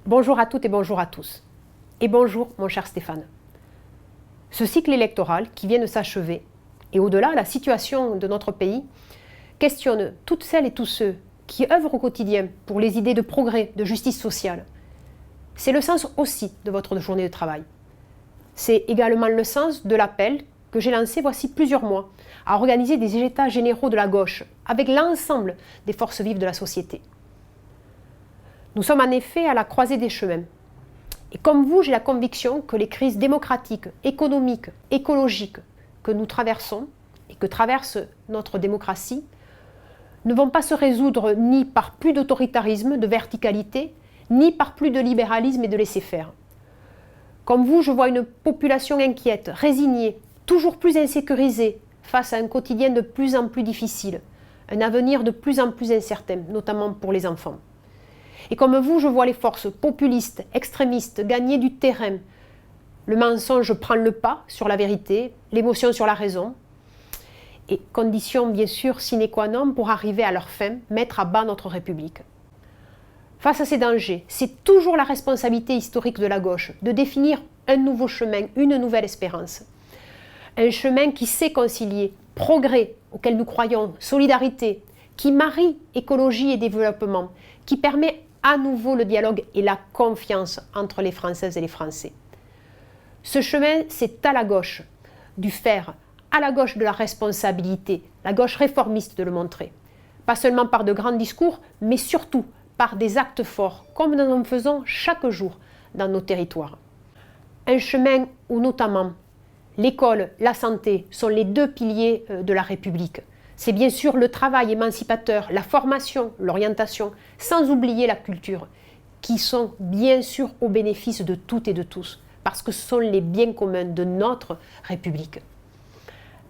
Bonjour à toutes et bonjour à tous. Et bonjour mon cher Stéphane. Ce cycle électoral qui vient de s'achever, et au-delà, la situation de notre pays, questionne toutes celles et tous ceux qui œuvrent au quotidien pour les idées de progrès, de justice sociale. C'est le sens aussi de votre journée de travail. C'est également le sens de l'appel que j'ai lancé voici plusieurs mois à organiser des états généraux de la gauche avec l'ensemble des forces vives de la société. Nous sommes en effet à la croisée des chemins. Et comme vous, j'ai la conviction que les crises démocratiques, économiques, écologiques que nous traversons et que traverse notre démocratie ne vont pas se résoudre ni par plus d'autoritarisme, de verticalité, ni par plus de libéralisme et de laisser-faire. Comme vous, je vois une population inquiète, résignée, toujours plus insécurisée face à un quotidien de plus en plus difficile, un avenir de plus en plus incertain, notamment pour les enfants. Et comme vous, je vois les forces populistes, extrémistes gagner du terrain. Le mensonge prend le pas sur la vérité, l'émotion sur la raison. Et condition bien sûr sine qua non pour arriver à leur fin, mettre à bas notre République. Face à ces dangers, c'est toujours la responsabilité historique de la gauche de définir un nouveau chemin, une nouvelle espérance. Un chemin qui sait concilier progrès auquel nous croyons, solidarité, qui marie écologie et développement, qui permet à nouveau le dialogue et la confiance entre les Françaises et les Français. Ce chemin, c'est à la gauche du faire, à la gauche de la responsabilité, la gauche réformiste de le montrer. Pas seulement par de grands discours, mais surtout par des actes forts, comme nous en faisons chaque jour dans nos territoires. Un chemin où notamment l'école, la santé sont les deux piliers de la République. C'est bien sûr le travail émancipateur, la formation, l'orientation, sans oublier la culture, qui sont bien sûr au bénéfice de toutes et de tous, parce que ce sont les biens communs de notre République.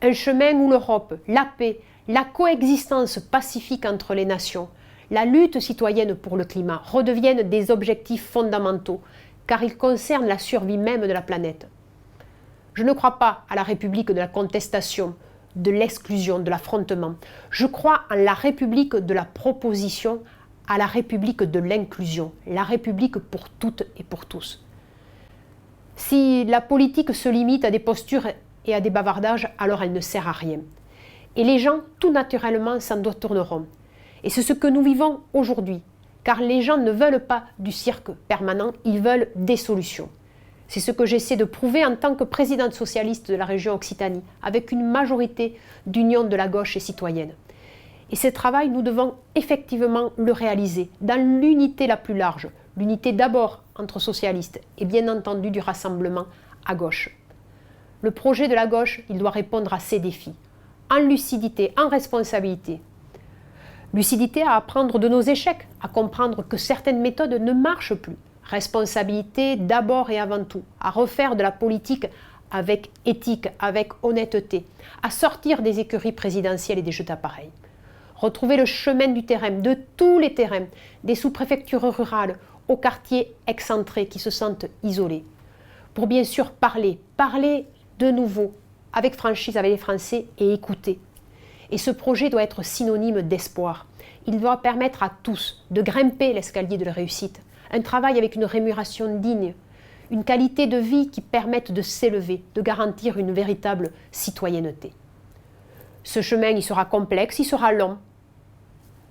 Un chemin où l'Europe, la paix, la coexistence pacifique entre les nations, la lutte citoyenne pour le climat redeviennent des objectifs fondamentaux, car ils concernent la survie même de la planète. Je ne crois pas à la République de la contestation, de l'exclusion, de l'affrontement. Je crois en la République de la proposition, à la République de l'inclusion, la République pour toutes et pour tous. Si la politique se limite à des postures et à des bavardages, alors elle ne sert à rien. Et les gens, tout naturellement, s'en détourneront. Et c'est ce que nous vivons aujourd'hui, car les gens ne veulent pas du cirque permanent, ils veulent des solutions. C'est ce que j'essaie de prouver en tant que présidente socialiste de la région Occitanie, avec une majorité d'union de la gauche et citoyenne. Et ce travail, nous devons effectivement le réaliser dans l'unité la plus large, l'unité d'abord entre socialistes et bien entendu du rassemblement à gauche. Le projet de la gauche, il doit répondre à ces défis, en lucidité, en responsabilité. Lucidité à apprendre de nos échecs, à comprendre que certaines méthodes ne marchent plus. Responsabilité d'abord et avant tout, à refaire de la politique avec éthique, avec honnêteté, à sortir des écuries présidentielles et des jeux d'appareil. Retrouver le chemin du terrain, de tous les terrains, des sous-préfectures rurales aux quartiers excentrés qui se sentent isolés. Pour bien sûr parler de nouveau avec franchise avec les Français et écouter. Et ce projet doit être synonyme d'espoir. Il doit permettre à tous de grimper l'escalier de la réussite. Un travail avec une rémunération digne, une qualité de vie qui permette de s'élever, de garantir une véritable citoyenneté. Ce chemin, il sera complexe, il sera long.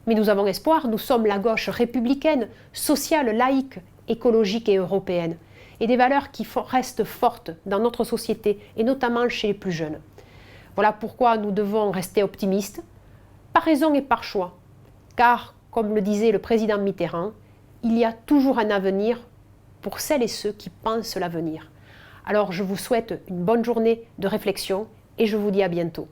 Mais nous avons espoir, nous sommes la gauche républicaine, sociale, laïque, écologique et européenne. Et des valeurs qui restent fortes dans notre société, et notamment chez les plus jeunes. Voilà pourquoi nous devons rester optimistes, par raison et par choix. Car, comme le disait le président Mitterrand, il y a toujours un avenir pour celles et ceux qui pensent l'avenir. Alors je vous souhaite une bonne journée de réflexion et je vous dis à bientôt.